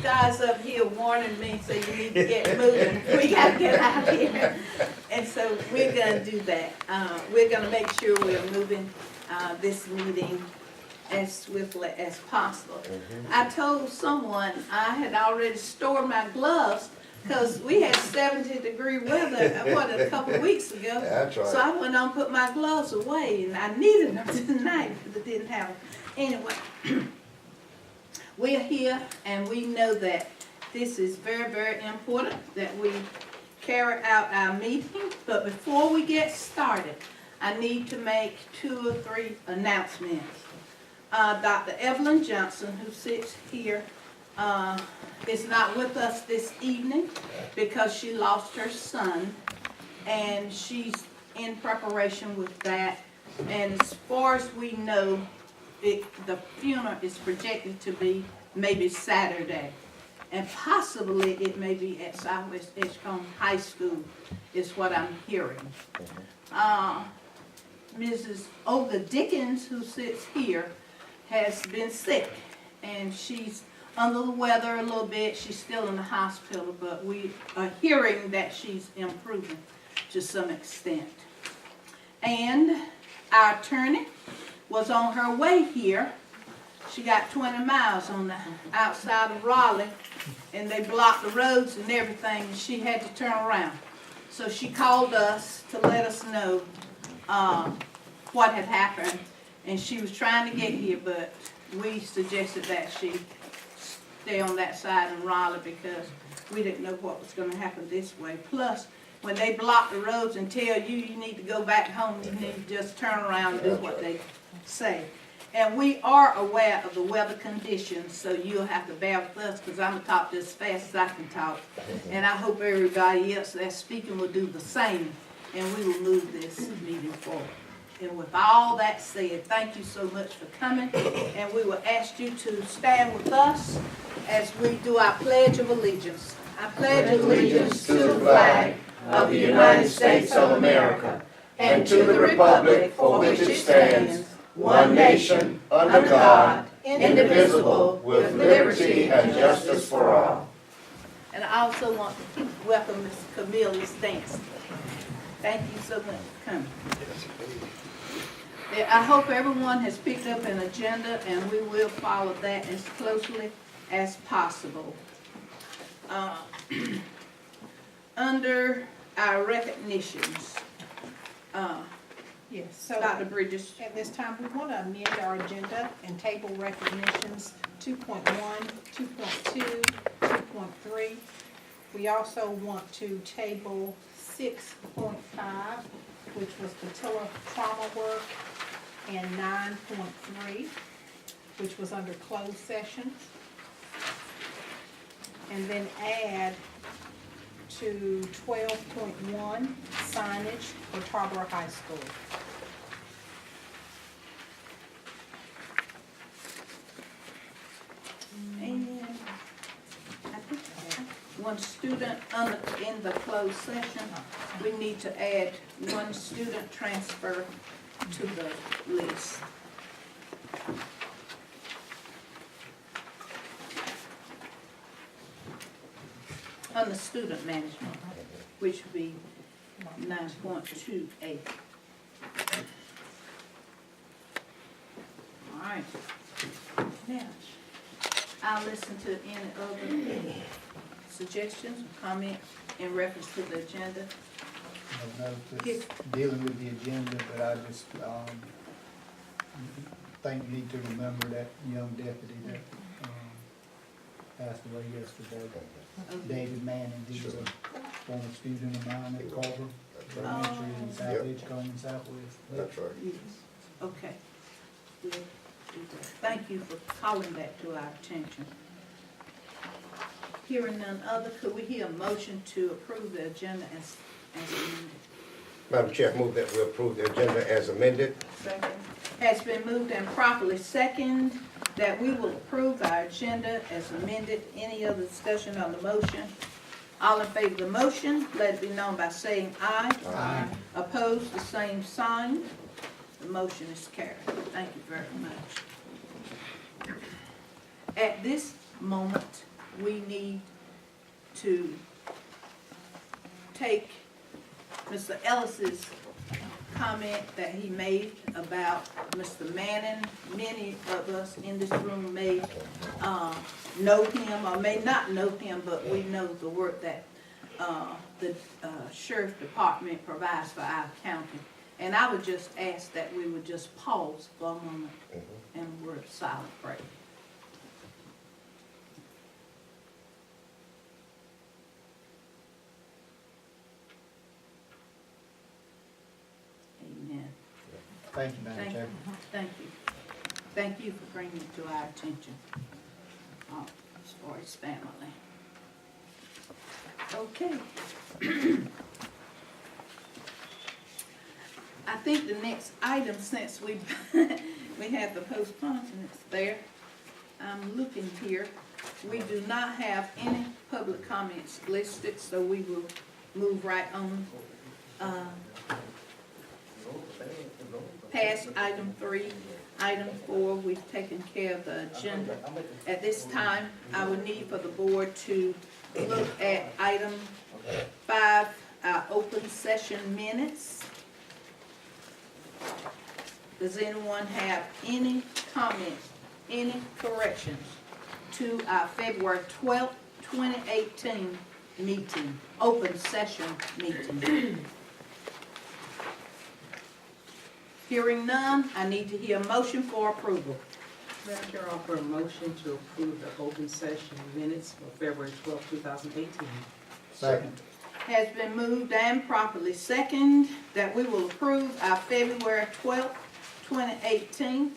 guys up here warning me, so you need to get moving. We gotta get out of here. And so we're gonna do that. We're gonna make sure we're moving this meeting as swiftly as possible. I told someone I had already stored my gloves because we had 70-degree weather, a couple of weeks ago. That's right. So I went on and put my gloves away, and I needed them tonight, but I didn't have them. Anyway, we're here, and we know that this is very, very important that we carry out our meeting. But before we get started, I need to make 2 or 3 announcements. Dr. Evelyn Johnson, who sits here, is not with us this evening because she lost her son, and she's in preparation with that. And as far as we know, the funeral is projected to be maybe Saturday, and possibly it may be at Southwest Edgecombe High School, is what I'm hearing. Mrs. Olga Dickens, who sits here, has been sick, and she's under the weather a little bit. She's still in the hospital, but we are hearing that she's improving to some extent. And our attorney was on her way here. She got 20 miles on the outside of Raleigh, and they blocked the roads and everything, and she had to turn around. So she called us to let us know what had happened, and she was trying to get here, but we suggested that she stay on that side in Raleigh because we didn't know what was going to happen this way. Plus, when they block the roads and tell you you need to go back home, you need to just turn around and do what they say. And we are aware of the weather conditions, so you'll have to bear with us because I'm going to talk just as fast as I can talk. And I hope everybody else that's speaking will do the same, and we will move this meeting forward. And with all that said, thank you so much for coming, and we will ask you to stand with us as we do our Pledge of Allegiance. I pledge allegiance to the flag of the United States of America and to the republic for which it stands, one nation, under God, indivisible, with liberty and justice for all. And I also want to welcome Ms. Camille Stanton. Thank you so much for coming. I hope everyone has picked up an agenda, and we will follow that as closely as possible. Under our recognitions, Yes, so Dr. Bridges. at this time, we want to amend our agenda and table recognitions 2.1, 2.2, 2.3. We also want to table 6.5, which was patella trauma work, and 9.3, which was under closed sessions. And then add to 12.1 signage for Tarboro High School. And I think one student in the closed session, we need to add one student transfer to the list. Under student management, which would be 9.28. All right. Now, I'll listen to any other suggestions or comments in reference to the agenda. I don't know if it's dealing with the agenda, but I just, think you need to remember that young deputy that, passed away yesterday. David Manning, he was a former student of mine at Culver Elementary in South Edgecombe and Southwest. That's right. Yes. Okay. We'll do that. Thank you for calling that to our attention. Hearing none other, could we hear a motion to approve the agenda as amended? Madam Chair, I move that we approve the agenda as amended. Second. Has been moved and properly second that we will approve our agenda as amended. Any other discussion on the motion? All in favor of the motion, let it be known by saying aye. Aye. Opposed, the same sign. The motion is carried. Thank you very much. At this moment, we need to take Mr. Ellis's comment that he made about Mr. Manning. Many of us in this room may know him or may not know him, but we know the work that the sheriff department provides for our county. And I would just ask that we would just pause for a moment and a word of silent prayer. Amen. Thank you, Madam Thank Chair. you. Thank you. Thank you for bringing it to our attention, as far as family. Okay. I think the next item, since we have the postponements there, I'm looking here. We do not have any public comments listed, so we will move right on past item 3. Item 4, we've taken care of the agenda. At this time, I would need for the board to look at item 5, our open session minutes. Does anyone have any comments, any corrections to our February 12th, 2018 meeting, open session meeting? Hearing none, I need to hear a motion for approval. Madam Chair, I offer a motion to approve the open session minutes for February 12, 2018. Second. Has been moved and properly second that we will approve our February 12th, 2018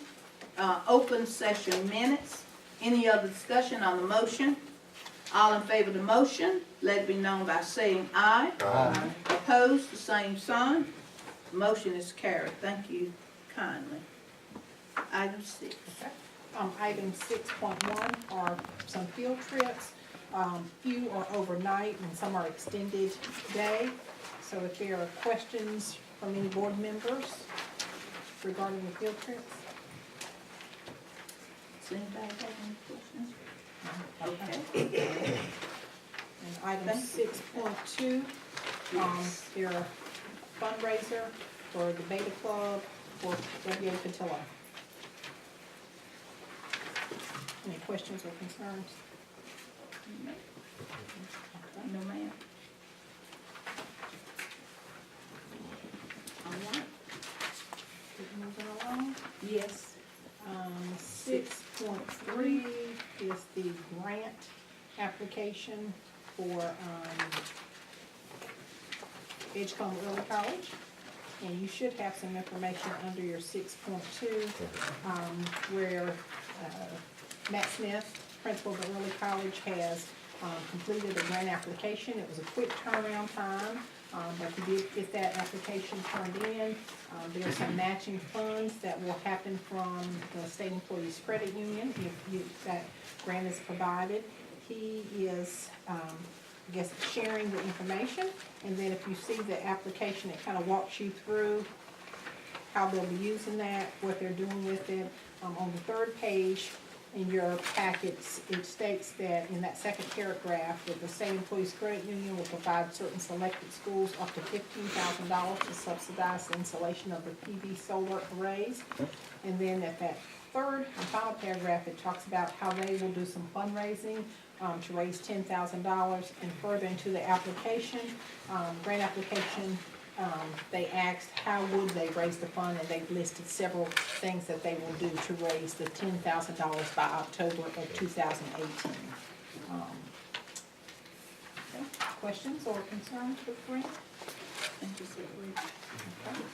open session minutes. Any other discussion on the motion? All in favor of the motion, let it be known by saying aye. Aye. Opposed, the same sign. Motion is carried. Thank you kindly. Item 6. Item 6.1 are some field trips. Few are overnight and some are extended day. So if there are questions from any board members regarding the field trips? Does anybody have any questions? Okay. And item 6.2, there are fundraiser for the Beta Club for W.A. Patillo. Any questions or concerns? No, ma'am. All right. Keep moving along. Yes. 6.3 is the grant application for Edgecombe Early College. And you should have some information under your 6.2 where Matt Smith, principal of the Early College, has completed a grant application. It was a quick turnaround time, but he did get that application turned in. There are some matching funds that will happen from the State Employees Credit Union if that grant is provided. He is, I guess, sharing the information, and then if you see the application, it kind of walks you through how they'll be using that, what they're doing with it. On the third page in your packets, it states that in that second paragraph that the State Employees Credit Union will provide certain selected schools up to $15,000 to subsidize the installation of the PV solar arrays. And then at that third and final paragraph, it talks about how they will do some fundraising to raise $10,000. And further into the application, grant application, they asked how would they raise the fund, and they've listed several things that they will do to raise the $10,000 by October of 2018. Okay. Questions or concerns with grant? Thank you, sir. Okay.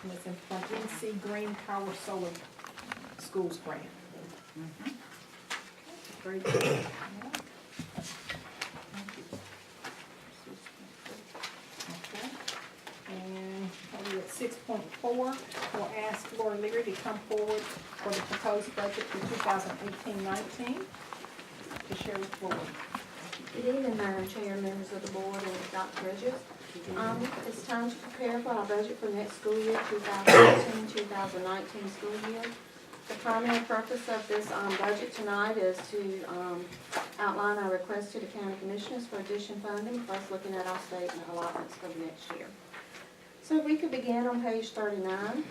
And it's from NC Green Power Solar Schools Grant. Very good. Yeah. Okay. And over at 6.4, we'll ask Laura Leary to come forward for the proposed budget for 2018-19 to share with the board. Good evening, Madam Chair, members of the board, and Dr. Bridges. It's time to prepare for our budget for next school year, 2018-2019 school year. The primary purpose of this budget tonight is to outline our request to the county commissioners for addition funding, plus looking at our state allotments for the next year. So if we could begin on page 39.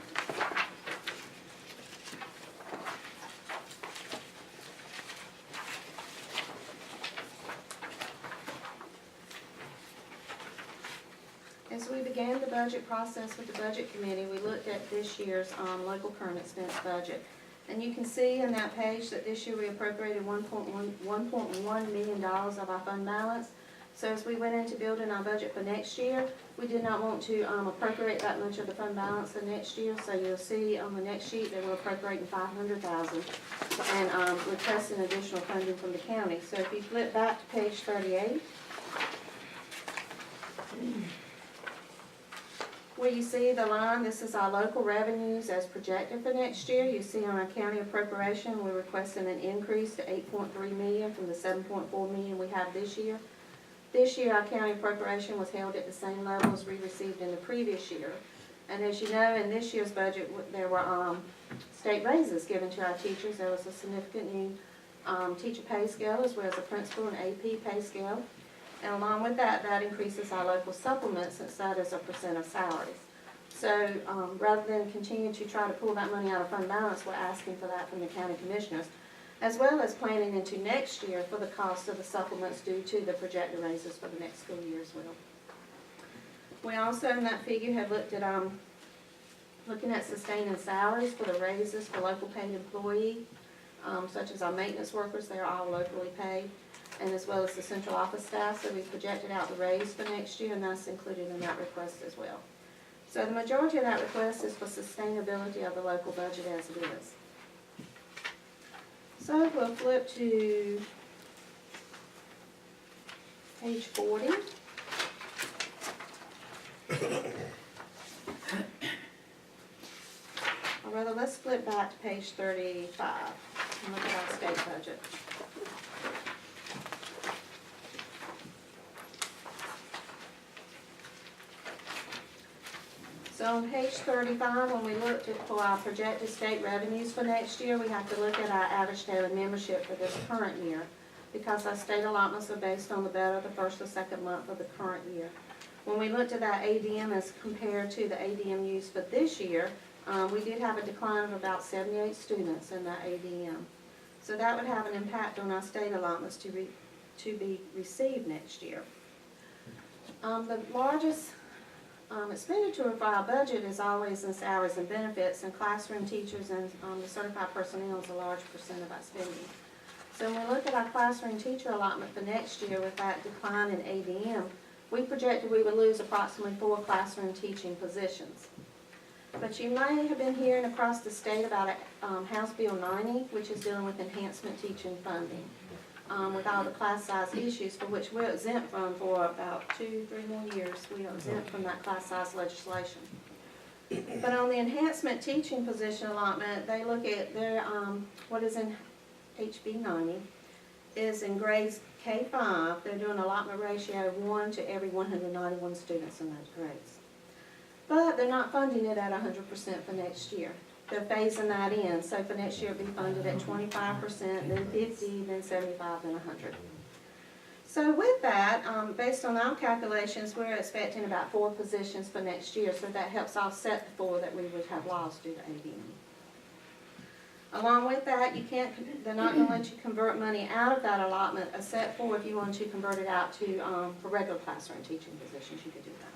As we began the budget process with the budget committee, we looked at this year's local current expense budget. And you can see in that page that this year we appropriated $1.1 million of our fund balance. So as we went into building our budget for next year, we did not want to appropriate that much of the fund balance the next year. So you'll see on the next sheet that we're appropriating $500,000 and requesting additional funding from the county. So if you flip back to page 38, where you see the line, this is our local revenues as projected for next year. You see on our county appropriation, we're requesting an increase to $8.3 million from the $7.4 million we have this year. This year, our county appropriation was held at the same level as we received in the previous year. And as you know, in this year's budget, there were state raises given to our teachers. There was a significant new teacher pay scale as well as a principal and AP pay scale. And along with that, that increases our local supplement since that is a percent of salaries. So rather than continue to try to pull that money out of fund balance, we're asking for that from the county commissioners, as well as planning into next year for the cost of the supplements due to the projected raises for the next school year as well. We also in that figure have looked at looking at sustaining salaries for the raises for local paid employee, such as our maintenance workers. They are all locally paid, and as well as the central office staff. So we projected out the raise for next year, and that's included in that request as well. So the majority of that request is for sustainability of the local budget as it is. So we'll flip to page 40. Or rather, let's flip back to page 35 and look at our state budget. So on page 35, when we looked for our projected state revenues for next year, we have to look at our average daily membership for this current year, because our state allotments are based on the better the first or second month of the current year. When we looked at that ADM as compared to the ADM used for this year, we did have a decline of about 78 students in that ADM. So that would have an impact on our state allotments to be received next year. The largest expenditure for our budget is always in salaries and benefits, and classroom teachers and the certified personnel is a large percent of our spending. So when we look at our classroom teacher allotment for next year with that decline in ADM, we projected we would lose approximately 4 classroom teaching positions. But you may have been hearing across the state about House Bill 90, which is dealing with enhancement teaching funding. With all the class size issues for which we're exempt from for about 2-3 more years. We are exempt from that class size legislation. But on the enhancement teaching position allotment, they look at their, what is in HB 90 is in grades K-5, they're doing an allotment ratio of 1 to every 191 students in those grades. But they're not funding it at 100% for next year. They're phasing that in, so for next year it'll be funded at 25%, then 50, then 75, then 100. So with that, based on our calculations, we're expecting about 4 positions for next year, so that helps offset the 4 that we would have lost due to ADM. Along with that, they're not going to let you convert money out of that allotment, except for if you want to convert it out to for regular classroom teaching positions, you could do that.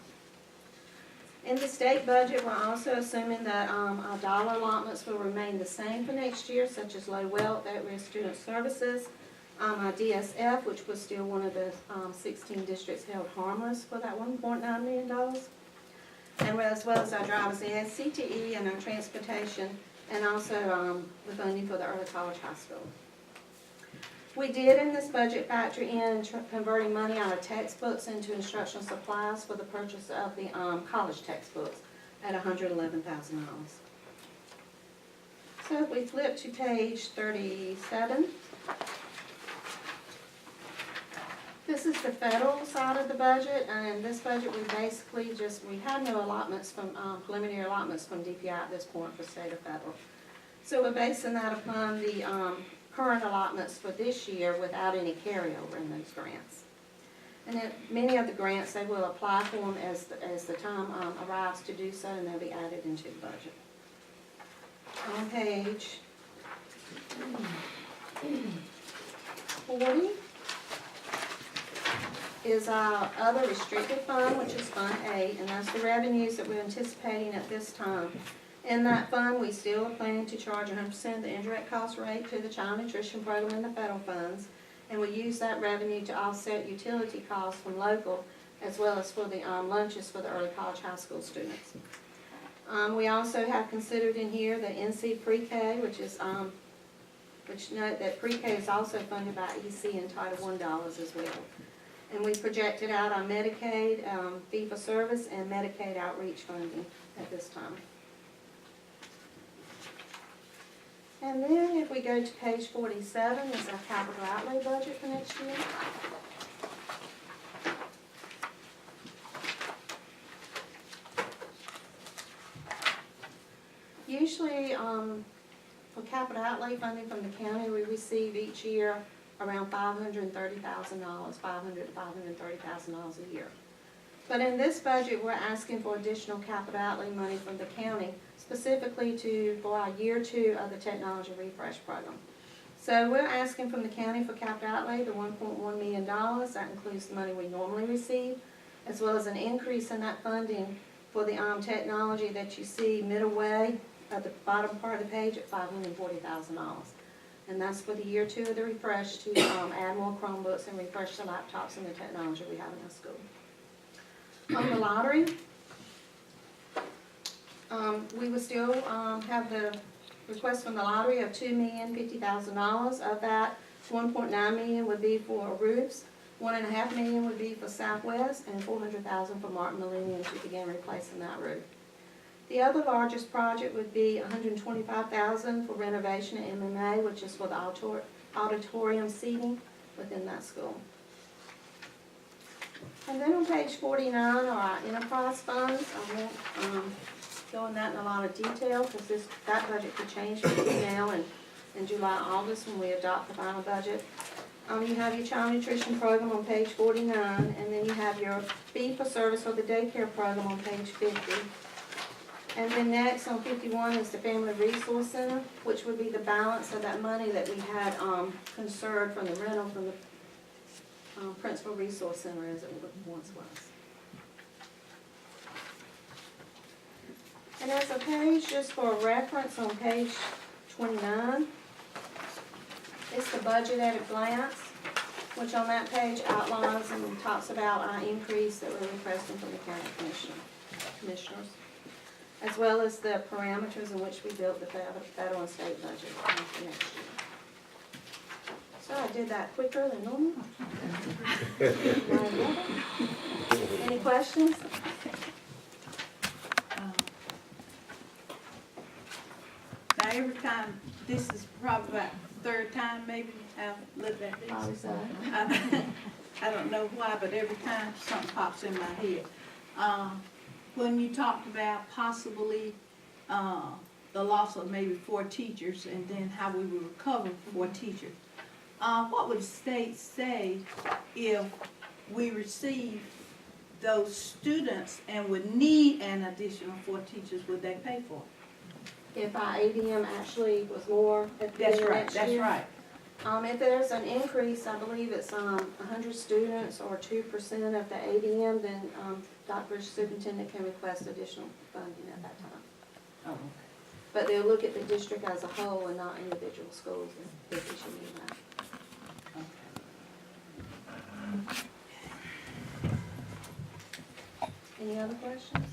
In the state budget, we're also assuming that our dollar allotments will remain the same for next year, such as low wealth, at-risk student services, our DSF, which was still one of the 16 districts held harmless for that $1.9 million, and as well as our driver's ed, CTE, and our transportation, and also the funding for the early college hospital. We did in this budget factor in converting money out of textbooks into instructional supplies for the purchase of the college textbooks at $111,000. So if we flip to page 37, this is the federal side of the budget, and in this budget we basically we had no allotments from, preliminary allotments from DPI at this point for state or federal. So we're basing that upon the current allotments for this year without any carryover in those grants. And then many of the grants, they will apply for them as the time arrives to do so, and they'll be added into the budget. On page 40 is our other restricted fund, which is Fund 8, and that's the revenues that we're anticipating at this time. In that fund, we still are planning to charge 100% of the indirect cost rate to the child nutrition program and the federal funds, and we use that revenue to offset utility costs from local, as well as for the lunches for the early college high school students. We also have considered in here the NC Pre-K, which note that Pre-K is also funded by EC and Title I dollars as well. And we projected out our Medicaid, fee-for-service, and Medicaid outreach funding at this time. And then if we go to page 47, is our capital outlay budget for next year. Usually, for capital outlay funding from the county, we receive each year around $530,000, $500,000 to $530,000 a year. But in this budget, we're asking for additional capital outlay money from the county, specifically for our year 2 of the technology refresh program. So we're asking from the county for capital outlay the $1.1 million. That includes the money we normally receive, as well as an increase in that funding for the technology that you see middle way at the bottom part of the page at $540,000. And that's for the year 2 of the refresh to add more Chromebooks and refresh the laptops and the technology we have in our school. On the lottery, we will still have the request from the lottery of $2,050,000. Of that, $1.9 million would be for roofs, $1.5 million would be for Southwest, and $400,000 for Martin Millennium to begin replacing that roof. The other largest project would be $125,000 for renovation at MMA, which is for the auditorium seating within that school. And then on page 49 are our enterprise funds. I won't go in that in a lot of detail because that budget could change between now and in July, August when we adopt the final budget. You have your child nutrition program on page 49, and then you have your fee for service for the daycare program on page 50. And then next on 51 is the Family Resource Center, which would be the balance of that money that we had conserved from the rental from the Principal Resource Center as it once was. And as a page, just for reference, on page 29, it's the budget at a glance, which on that page outlines and talks about our increase that we're requesting from the county commissioners, as well as the parameters in which we built the federal and state budget for next year. So I did that quicker than normal. Any questions? Now, every time, this is probably about the 3rd time maybe I've looked at this. Probably so. I don't know why, but every time something pops in my head. When you talked about possibly the loss of maybe 4 teachers and then how we would recover 4 teachers, what would the state say if we receive those students and would need an additional 4 teachers? Would they pay for it? If our ADM actually was more at the beginning of next year? That's right. If there's an increase, I believe it's 100 students or 2% of the ADM, then Dr. Superintendent can request additional funding at that time. Oh, okay. But they'll look at the district as a whole and not individual schools if we should need that. Any other questions?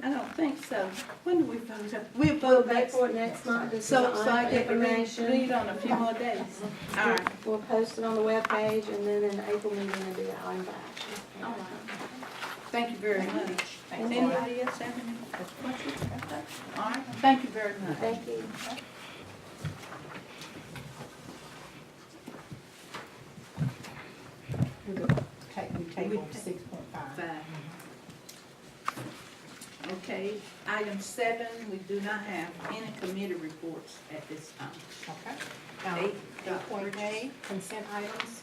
I don't think so. When do we vote? We'll We'll vote wait next. for it next month. This is So the I get to read information. on a few more days. All right. We'll post it on the webpage and then in the April meeting we'll do the item for action. All right. Thank you very much. Thank you. Anybody else have any questions? All right. Thank you very much. Thank you. We table 6.5. Five. Okay, item 7, we do not have any committee reports at this time. Okay. Now, 8.A, consent items,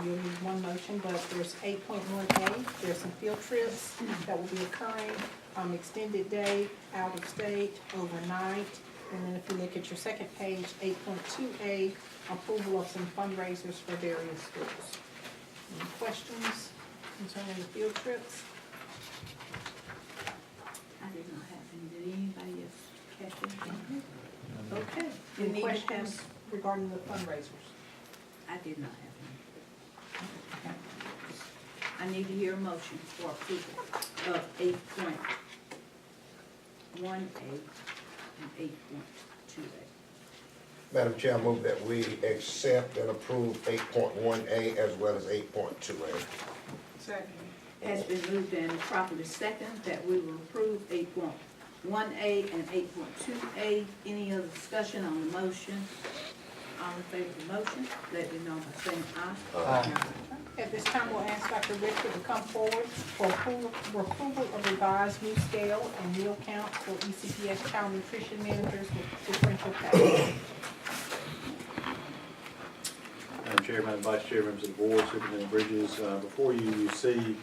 you'll need one motion, but there's 8.1A, there's some field trips that will be occurring, extended day, out of state, overnight. And then if you look at your second page, 8.2A, approval of some fundraisers for various schools. Any questions concerning the field trips? I did not have any. Did anybody else catch anything? Okay. You Any need to questions regarding the fundraisers? I did not have any. I need to hear a motion for approval of 8.1A and 8.2A. Madam Chair, I move that we accept and approve 8.1A as well as 8.2A. Second. Has been moved and properly second that we will approve 8.1A and 8.2A. Any other discussion on the motion? All in favor of the motion, let me know by saying aye. Aye. At this time, we'll ask Dr. Richard to come forward for approval of revised new scale and meal counts for ECPS child nutrition managers with differential pay. Madam Chair, Madam Vice Chair, members of the board, Superintendent Bridges, before you, you see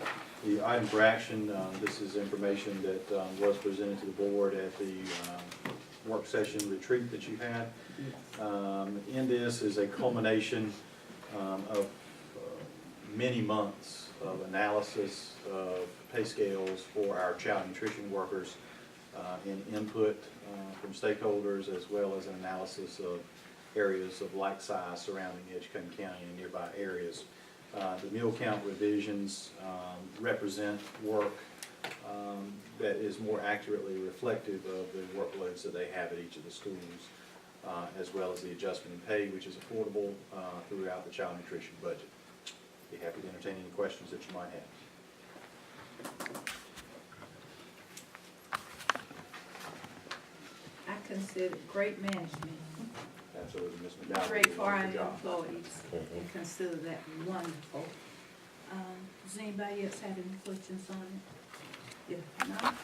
the item for action. This is information that was presented to the board at the work session retreat that you had. In this is a culmination of many months of analysis of pay scales for our child nutrition workers and input from stakeholders, as well as an analysis of areas of like size surrounding Edgecombe County and nearby areas. The meal count revisions represent work that is more accurately reflective of the workloads that they have at each of the schools, as well as the adjustment in pay, which is affordable throughout the child nutrition budget. Be happy to entertain any questions that you might have. I consider it great management, Absolutely, Ms. McDowell. great for our Good job. employees, and consider that wonderful. Does anybody else have any questions on it? If not,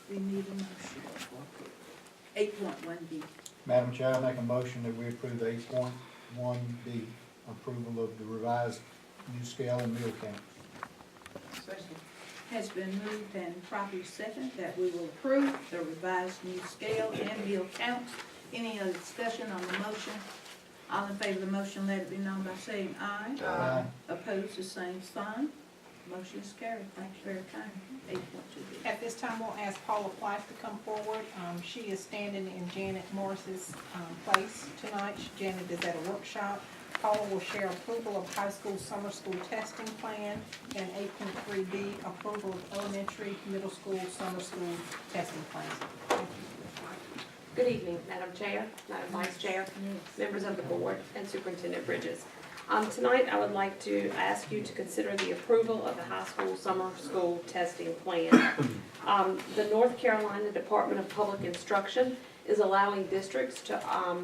we need a motion for approval. 8.1B. Madam Chair, I make a motion that we approve 8.1B, approval of the revised new scale and meal count. Second. Has been moved and properly second that we will approve the revised new scale and meal counts. Any other discussion on the motion? All in favor of the motion, let it be known by saying aye. Aye. Opposed, the same sign. Motion is carried. Thank you very kindly. 8.2B. At this time, we'll ask Paula Price to come forward. She is standing in Janet Morris's place tonight. Janet is at a workshop. Paula will share approval of high school summer school testing plan, and 8.3B, approval of elementary, middle school, summer school testing plan. Thank you. Good evening, Madam Chair, Madam Vice Chair, members of the board, and Superintendent Bridges. Tonight, I would like to ask you to consider the approval of the high school summer school testing plan. The North Carolina Department of Public Instruction is allowing districts to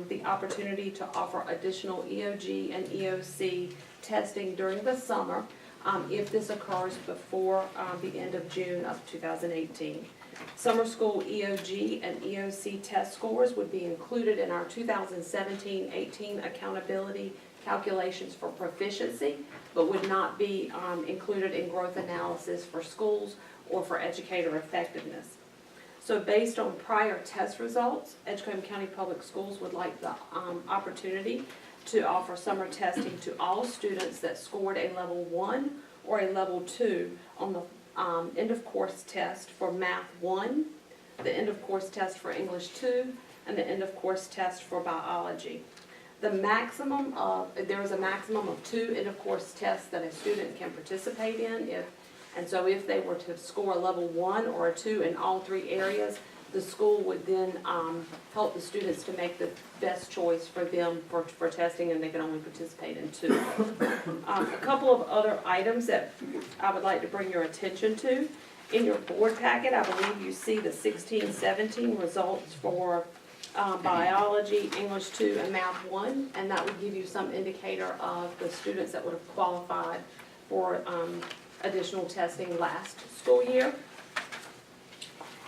the opportunity to offer additional EOG and EOC testing during the summer if this occurs before the end of June of 2018. Summer school EOG and EOC test scores would be included in our 2017-18 accountability calculations for proficiency, but would not be included in growth analysis for schools or for educator effectiveness. So based on prior test results, Edgecombe County Public Schools would like the opportunity to offer summer testing to all students that scored a level 1 or a level 2 on the end of course test for Math 1, the end of course test for English 2, and the end of course test for biology. There is a maximum of 2 end of course tests that a student can participate in, and so if they were to score a level 1 or a 2 in all 3 areas, the school would then help the students to make the best choice for them for testing, and they can only participate in 2. A couple of other items that I would like to bring your attention to. In your board packet, I believe you see the 16-17 results for biology, English 2, and Math 1, and that would give you some indicator of the students that would have qualified for additional testing last school year.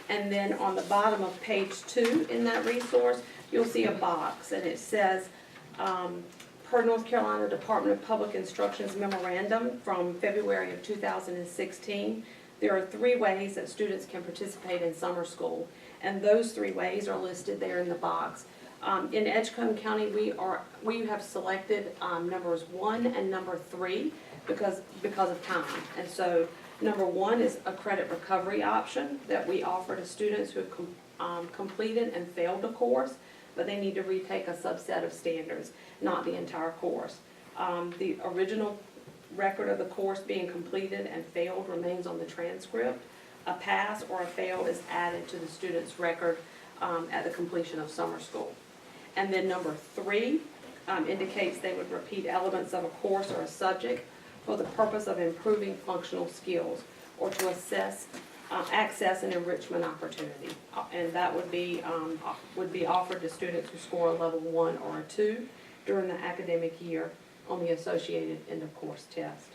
And then on the bottom of page 2 in that resource, you'll see a box, and it says, per North Carolina Department of Public Instruction's memorandum from February of 2016, there are 3 ways that students can participate in summer school, and those 3 ways are listed there in the box. In Edgecombe County, we have selected numbers 1 and number 3 because of time. And so number 1 is a credit recovery option that we offer to students who have completed and failed a course, but they need to retake a subset of standards, not the entire course. The original record of the course being completed and failed remains on the transcript. A pass or a fail is added to the student's record at the completion of summer school. And then number 3 indicates they would repeat elements of a course or a subject for the purpose of improving functional skills or to access an enrichment opportunity. And that would be offered to students who score a level 1 or a 2 during the academic year on the associated end of course test.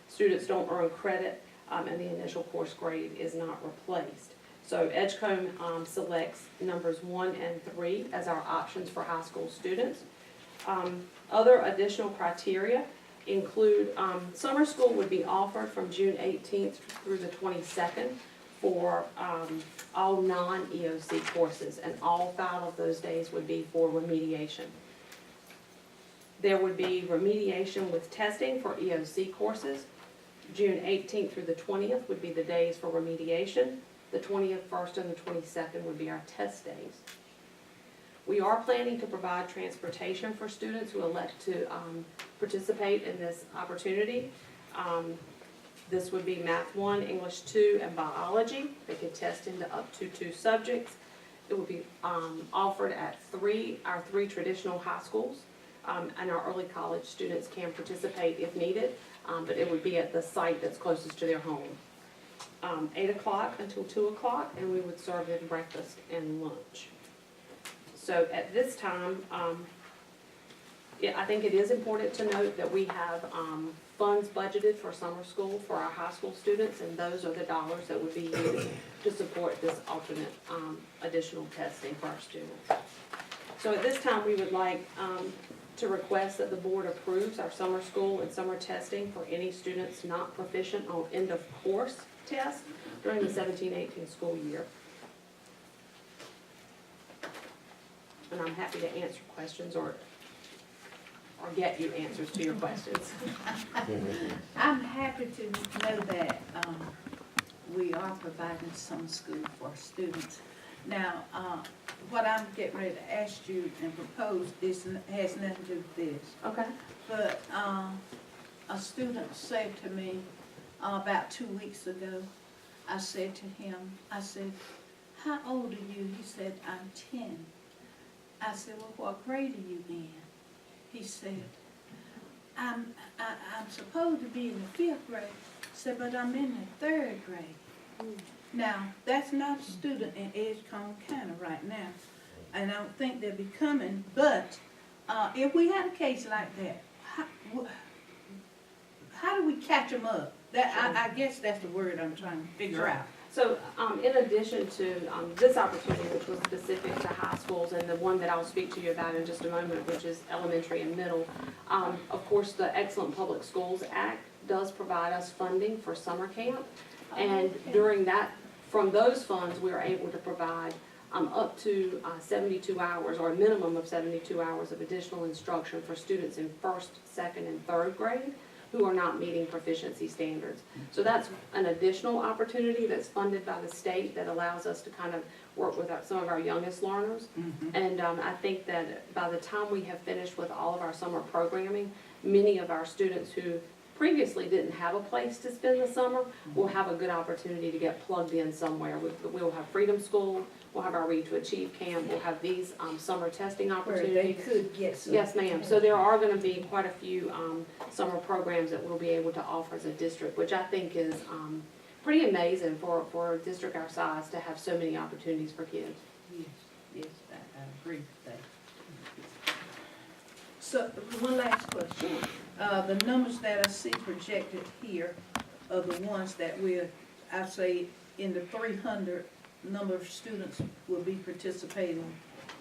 Students don't earn credit and the initial course grade is not replaced. So Edgecombe selects numbers 1 and 3 as our options for high school students. Other additional criteria include summer school would be offered from June 18th through the 22nd for all non-EOC courses, and all 5 of those days would be for remediation. There would be remediation with testing for EOC courses. June 18th through the 20th would be the days for remediation. The 20th, 1st, and the 22nd would be our test days. We are planning to provide transportation for students who elect to participate in this opportunity. This would be Math 1, English 2, and Biology. They could test into up to 2 subjects. It would be offered at our 3 traditional high schools, and our early college students can participate if needed, but it would be at the site that's closest to their home. 8 o'clock until 2 o'clock, and we would serve them breakfast and lunch. So at this time, I think it is important to note that we have funds budgeted for summer school for our high school students, and those are the dollars that would be used to support this alternate additional testing for our students. So at this time, we would like to request that the board approves our summer school and summer testing for any students not proficient on end of course tests during the 17-18 school year. And I'm happy to answer questions or get you answers to your questions. I'm happy to know that we are providing summer school for our students. Now, what I'm getting ready to ask you and propose has nothing to do with this. Okay. But a student said to me about 2 weeks ago, I said to him, I said, how old are you? He said, I'm 10. I said, well, what grade are you in? He said, I'm supposed to be in the 5th grade. I said, but I'm in the 3rd grade. Now, that's not a student in Edgecombe County right now, and I don't think they'll be coming, but if we had a case like that, how do we catch them up? I guess that's the word I'm trying to figure out. So in addition to this opportunity, which was specific to high schools, and the one that I'll speak to you about in just a moment, which is elementary and middle, of course, the Excellent Public Schools Act does provide us funding for summer camp. And during that, from those funds, we are able to provide up to 72 hours, or a minimum of 72 hours of additional instruction for students in 1st, 2nd, and 3rd grade who are not meeting proficiency standards. So that's an additional opportunity that's funded by the state that allows us to kind of work with some of our youngest learners. And I think that by the time we have finished with all of our summer programming, many of our students who previously didn't have a place to spend the summer will have a good opportunity to get plugged in somewhere. We'll have Freedom School, we'll have our Read to Achieve camp, we'll have these summer testing opportunities. Where they could get some. Yes, ma'am. So there are going to be quite a few summer programs that we'll be able to offer as a district, which I think is pretty amazing for a district our size to have so many opportunities for kids. Yes, I agree with that. So, one last question. The numbers that I see projected here are the ones that I say, in the 300 number of students will be participating?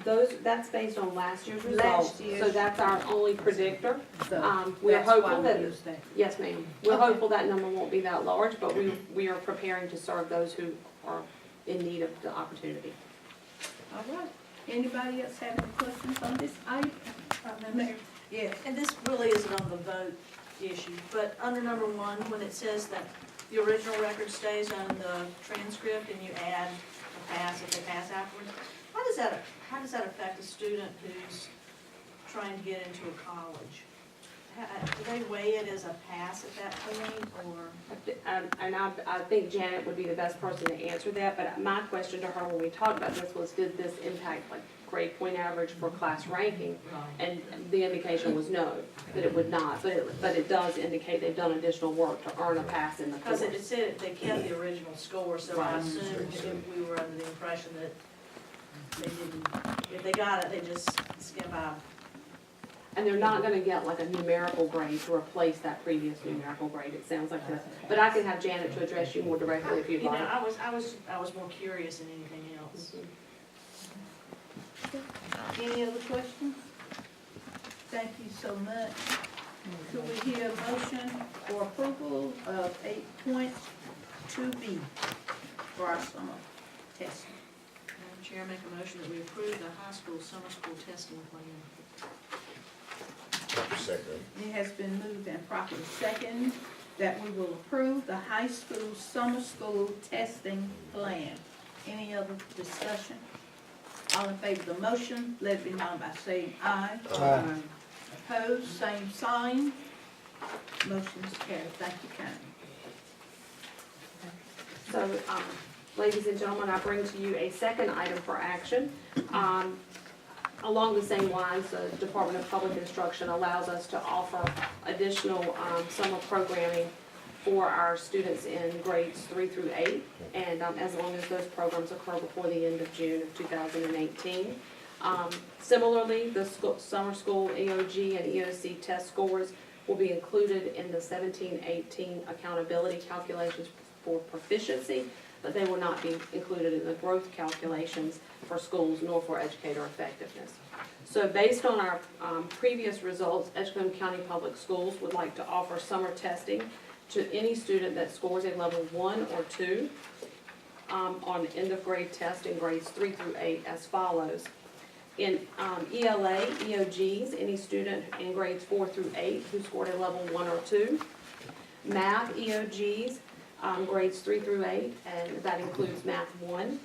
That's based on last year's Last results, so year's- that's our only predictor. So We're that's why hopeful we that, use that. yes, ma'am, we're Okay. hopeful that number won't be that large, but we are preparing to serve those who are in need of the opportunity. All right. Anybody else have any questions on this item? Mayor, Yes. and this really isn't on the vote issue, but under number one, when it says that the original record stays on the transcript and you add a pass if they pass afterwards, how does that affect a student who's trying to get into a college? Do they weigh it as a pass at that point, or? And I think Janet would be the best person to answer that, but my question to her when we talked about this was, did this impact like grade point average for class ranking? And the indication was no, that it would not, but it does indicate they've done additional work to earn a pass in the course. Because it said they kept the original score, so I Right. assumed if we were under the impression that they didn't, if they got it, they just skip out. And they're not gonna get like a numerical grade to replace that previous numerical grade, it sounds like that. But I can have Janet to address you more directly if you'd You know, like. I was more curious than anything else. Any other questions? Thank you so much. Could we hear a motion for approval of 8.2B for our summer testing? Madam Chair, I make a motion that we approve the high school summer school testing plan. Second. It has been moved and properly second that we will approve the high school summer school testing plan. Any other discussion? All in favor of the motion, let it be known by saying aye. Aye. Opposed, same sign. Motion is carried. Thank you, Karen. So, ladies and gentlemen, I bring to you a second item for action. Along the same lines, the Department of Public Instruction allows us to offer additional summer programming for our students in grades 3 through 8, and as long as those programs occur before the end of June of 2018. Similarly, the summer school EOG and EOC test scores will be included in the 17-18 accountability calculations for proficiency, but they will not be included in the growth calculations for schools nor for educator effectiveness. So based on our previous results, Edgecombe County Public Schools would like to offer summer testing to any student that scores a level 1 or 2 on end of grade test in grades 3 through 8 as follows. In ELA, EOGs, any student in grades 4 through 8 who scored a level 1 or 2. Math, EOGs, grades 3 through 8, and that includes Math 1.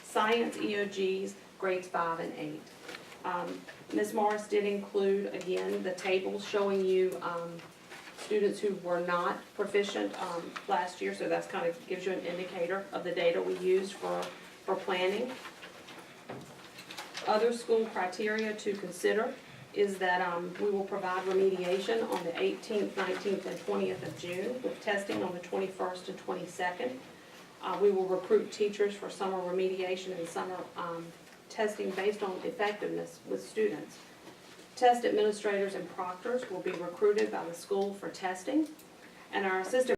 Science, EOGs, grades 5 and 8. Ms. Morris did include, again, the tables showing you students who were not proficient last year, so that's kind of gives you an indicator of the data we used for planning. Other school criteria to consider is that we will provide remediation on the 18th, 19th, and 20th of June, with testing on the 21st and 22nd. We will recruit teachers for summer remediation and summer testing based on effectiveness with students. Test administrators and proctors will be recruited by the school for testing, and our assistant